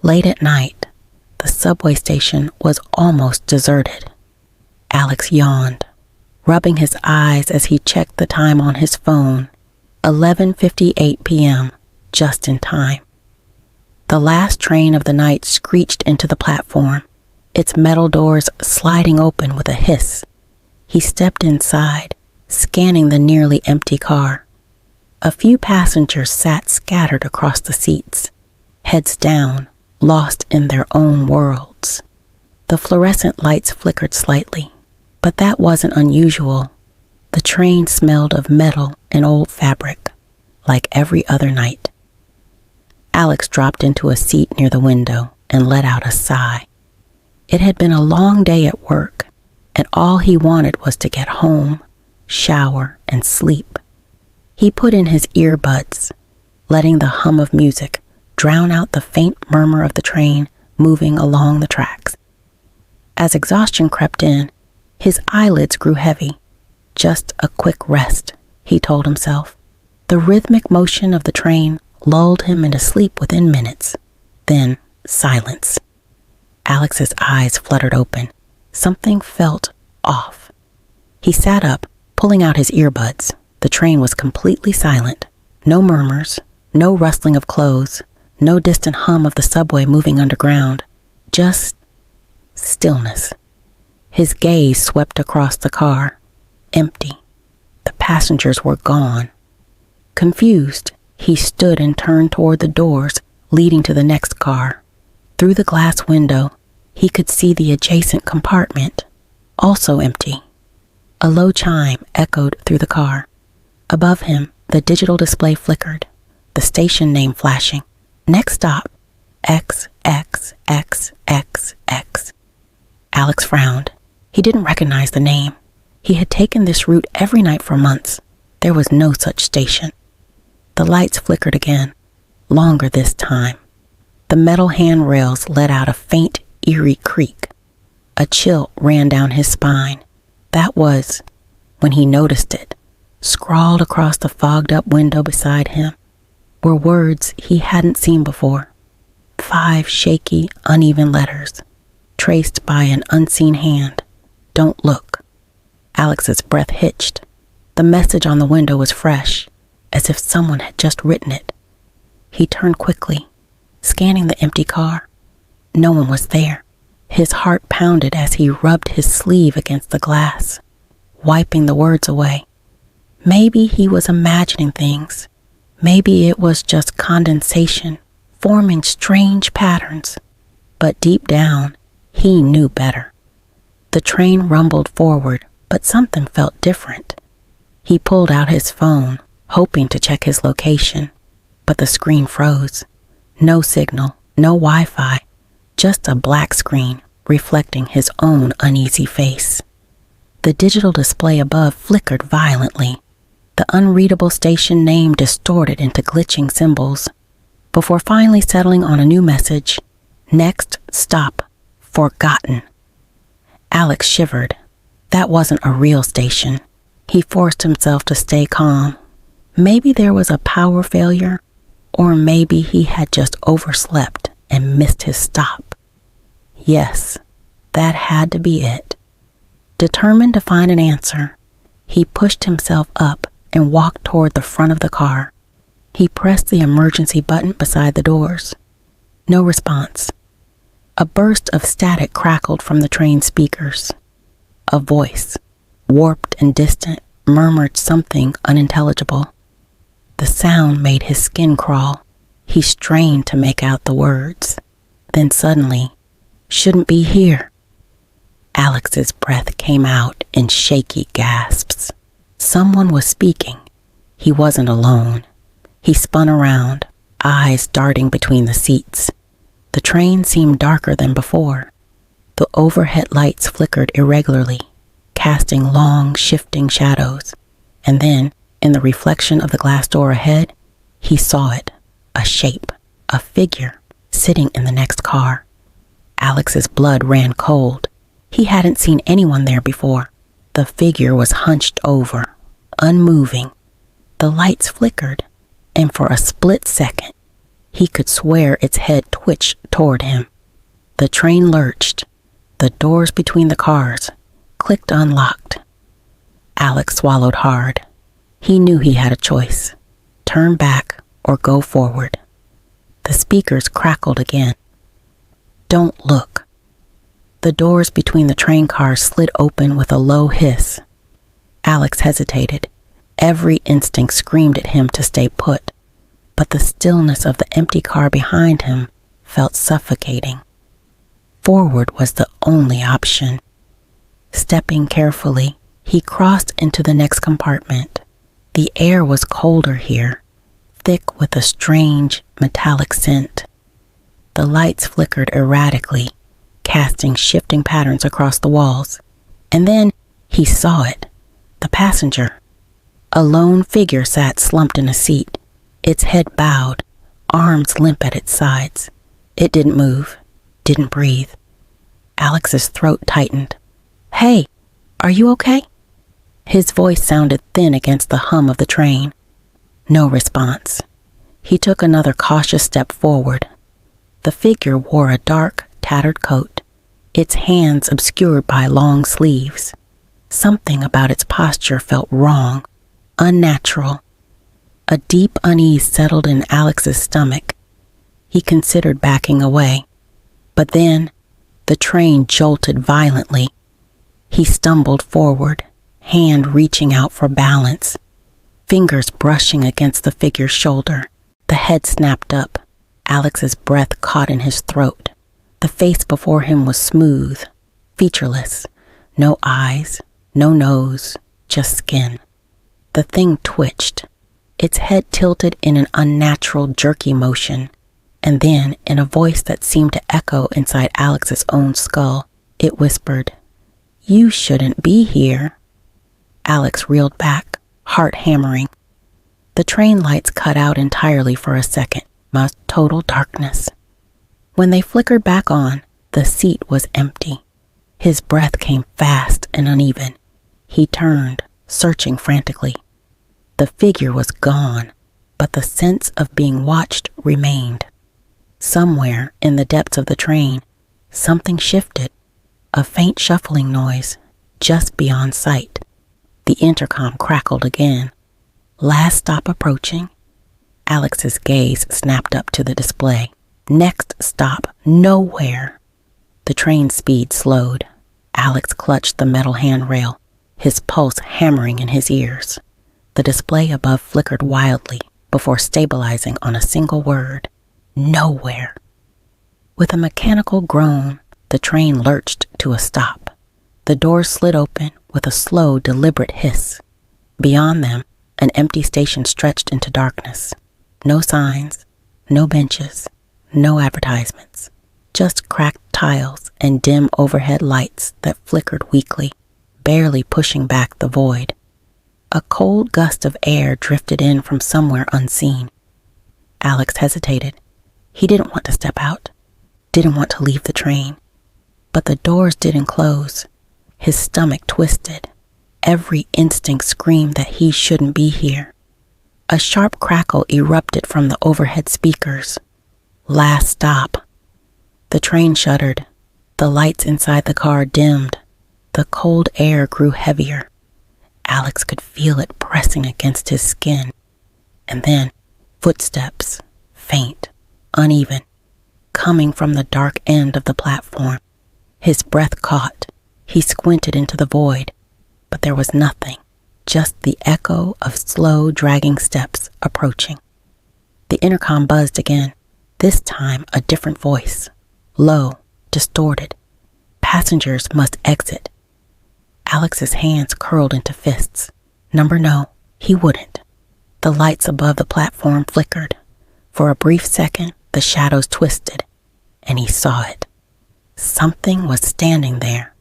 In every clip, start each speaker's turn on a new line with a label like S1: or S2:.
S1: Late at night, the subway station was almost deserted. Alex yawned, rubbing his eyes as he checked the time on his phone. 11:58 p.m., just in time. The last train of the night screeched into the platform, its metal doors sliding open with a hiss. He stepped inside, scanning the nearly empty car. A few passengers sat scattered across the seats, heads down, lost in their own worlds. The fluorescent lights flickered slightly, but that wasn't unusual. The train smelled of metal and old fabric, like every other night. Alex dropped into a seat near the window and let out a sigh. It had been a long day at work, and all he wanted was to get home, shower, and sleep. He put in his earbuds, letting the hum of music drown out the faint murmur of the train moving along the tracks. As exhaustion crept in, his eyelids grew heavy. Just a quick rest, he told himself. The rhythmic motion of the train lulled him into sleep within minutes. Then, silence. Alex's eyes fluttered open. Something felt off. He sat up, pulling out his earbuds. The train was completely silent. No murmurs, no rustling of clothes, no distant hum of the subway moving underground. Just stillness. His gaze swept across the car. Empty. The passengers were gone. Confused, he stood and turned toward the doors leading to the next car. Through the glass window, he could see the adjacent compartment, also empty. A low chime echoed through the car. Above him, the digital display flickered, the station name flashing. Next stop, XXXXX. Alex frowned. He didn't recognize the name. He had taken this route every night for months. There was no such station. The lights flickered again, longer this time. The metal handrails let out a faint, eerie creak. A chill ran down his spine. That was, when he noticed it, scrawled across the fogged-up window beside him, were words he hadn't seen before. 5 shaky, uneven letters, traced by an unseen hand. Don't look. Alex's breath hitched. The message on the window was fresh, as if someone had just written it. He turned quickly, scanning the empty car. No one was there. His heart pounded as he rubbed his sleeve against the glass, wiping the words away. Maybe he was imagining things. Maybe it was just condensation, forming strange patterns. But deep down, he knew better. The train rumbled forward, but something felt different. He pulled out his phone, hoping to check his location, but the screen froze. No signal, no Wi-Fi, just a black screen reflecting his own uneasy face. The digital display above flickered violently. The unreadable station name distorted into glitching symbols, before finally settling on a new message. Next stop, forgotten. Alex shivered. That wasn't a real station. He forced himself to stay calm. Maybe there was a power failure, or maybe he had just overslept and missed his stop. Yes, that had to be it. Determined to find an answer, he pushed himself up and walked toward the front of the car. He pressed the emergency button beside the doors. No response. A burst of static crackled from the train speakers. A voice, warped and distant, murmured something unintelligible. The sound made his skin crawl. He strained to make out the words. Then suddenly, shouldn't be here. Alex's breath came out in shaky gasps. Someone was speaking. He wasn't alone. He spun around, eyes darting between the seats. The train seemed darker than before. The overhead lights flickered irregularly, casting long, shifting shadows. And then, in the reflection of the glass door ahead, he saw it, a shape, a figure, sitting in the next car. Alex's blood ran cold. He hadn't seen anyone there before. The figure was hunched over, unmoving. The lights flickered, and for a split second, He could swear its head twitched toward him. The train lurched. The doors between the cars clicked unlocked. Alex swallowed hard. He knew he had a choice: turn back or go forward. The speakers crackled again. Don't look. The doors between the train cars slid open with a low hiss. Alex hesitated. Every instinct screamed at him to stay put, but the stillness of the empty car behind him felt suffocating. Forward was the only option. Stepping carefully, he crossed into the next compartment. The air was colder here, thick with a strange metallic scent. The lights flickered erratically, casting shifting patterns across the walls. And then he saw it, the passenger. A lone figure sat slumped in a seat, its head bowed, arms limp at its sides. It didn't move, didn't breathe. Alex's throat tightened. "Hey, are you okay?" His voice sounded thin against the hum of the train. No response. He took another cautious step forward. The figure wore a dark, tattered coat, its hands obscured by long sleeves. Something about its posture felt wrong, unnatural. A deep unease settled in Alex's stomach. He considered backing away, but then the train jolted violently. He stumbled forward, hand reaching out for balance, fingers brushing against the figure's shoulder. The head snapped up. Alex's breath caught in his throat. The face before him was smooth, featureless. No eyes, no nose, just skin. The thing twitched. Its head tilted in an unnatural, jerky motion. And then, in a voice that seemed to echo inside Alex's own skull, it whispered, "You shouldn't be here." Alex reeled back, heart hammering. The train lights cut out entirely for a second, total darkness. When they flickered back on, the seat was empty. His breath came fast and uneven. He turned, searching frantically. The figure was gone, but the sense of being watched remained. Somewhere in the depths of the train, something shifted, a faint shuffling noise just beyond sight. The intercom crackled again. Last stop approaching. Alex's gaze snapped up to the display. Next stop, nowhere. The train's speed slowed. Alex clutched the metal handrail, his pulse hammering in his ears. The display above flickered wildly before stabilizing on a single word: nowhere. With a mechanical groan, the train lurched to a stop. The doors slid open with a slow, deliberate hiss. Beyond them, an empty station stretched into darkness. No signs, no benches, no advertisements, just cracked tiles and dim overhead lights that flickered weakly, barely pushing back the void. A cold gust of air drifted in from somewhere unseen. Alex hesitated. He didn't want to step out, didn't want to leave the train. But the doors didn't close. His stomach twisted. Every instinct screamed that he shouldn't be here. A sharp crackle erupted from the overhead speakers. Last stop. The train shuddered. The lights inside the car dimmed. The cold air grew heavier. Alex could feel it pressing against his skin. And then, footsteps, faint, uneven, coming from the dark end of the platform. His breath caught. He squinted into the void, but there was nothing, just the echo of slow, dragging steps approaching. The intercom buzzed again, this time a different voice, low, distorted. Passengers must exit. Alex's hands curled into fists. No, he wouldn't. The lights above the platform flickered. For a brief second, the shadows twisted, and he saw it. Something was standing there,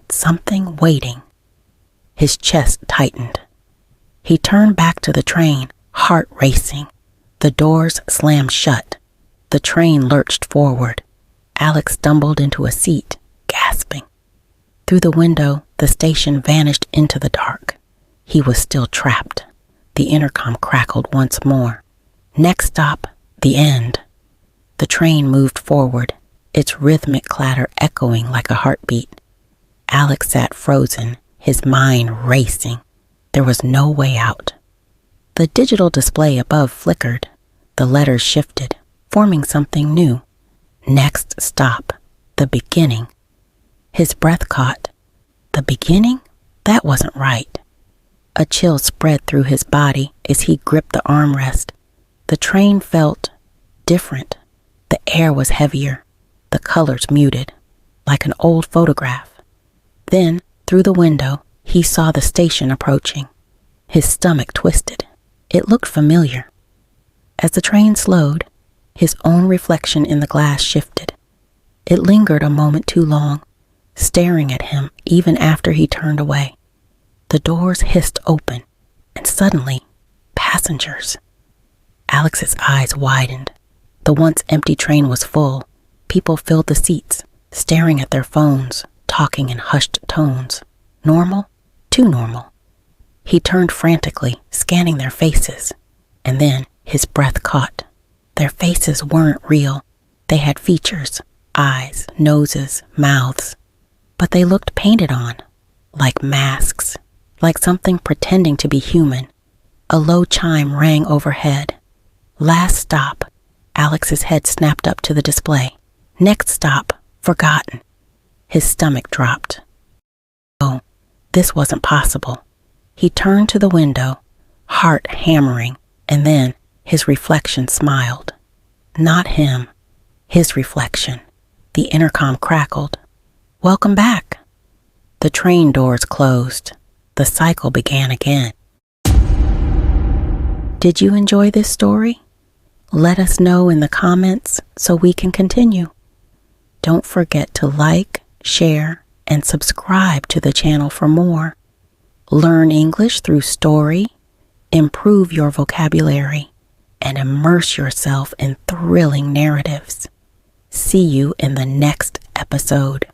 S1: something waiting. His chest tightened. He turned back to the train, heart racing. The doors slammed shut. The train lurched forward. Alex stumbled into a seat, gasping. Through the window, the station vanished into the dark. He was still trapped. The intercom crackled once more. Next stop, the end. The train moved forward, its rhythmic clatter echoing like a heartbeat. Alex sat frozen, his mind racing. There was no way out. The digital display above flickered. The letters shifted, forming something new. Next stop, the beginning. His breath caught. The beginning? That wasn't right. A chill spread through his body as he gripped the armrest. The train felt different. The air was heavier, the colors muted, like an old photograph. Then, through the window, he saw the station approaching. His stomach twisted. It looked familiar. As the train slowed, his own reflection in the glass shifted. It lingered a moment too long, staring at him even after he turned away. The doors hissed open, and suddenly, passengers. Alex's eyes widened. The once empty train was full. People filled the seats, staring at their phones, talking in hushed tones. Normal? Too normal. He turned frantically, scanning their faces, and then his breath caught. Their faces weren't real. They had features, eyes, noses, mouths, but they looked painted on, like masks, like something pretending to be human. A low chime rang overhead. Last stop. Alex's head snapped up to the display. Next stop, forgotten. His stomach dropped. Oh, this wasn't possible. He turned to the window, heart hammering, and then his reflection smiled. Not him, his reflection. The intercom crackled. Welcome back. The train doors closed. The cycle began again. Did you enjoy this story? Let us know in the comments so we can continue. Don't forget to like, share, and subscribe to the channel for more. Learn English through story, improve your vocabulary, and immerse yourself in thrilling narratives. See you in the next episode.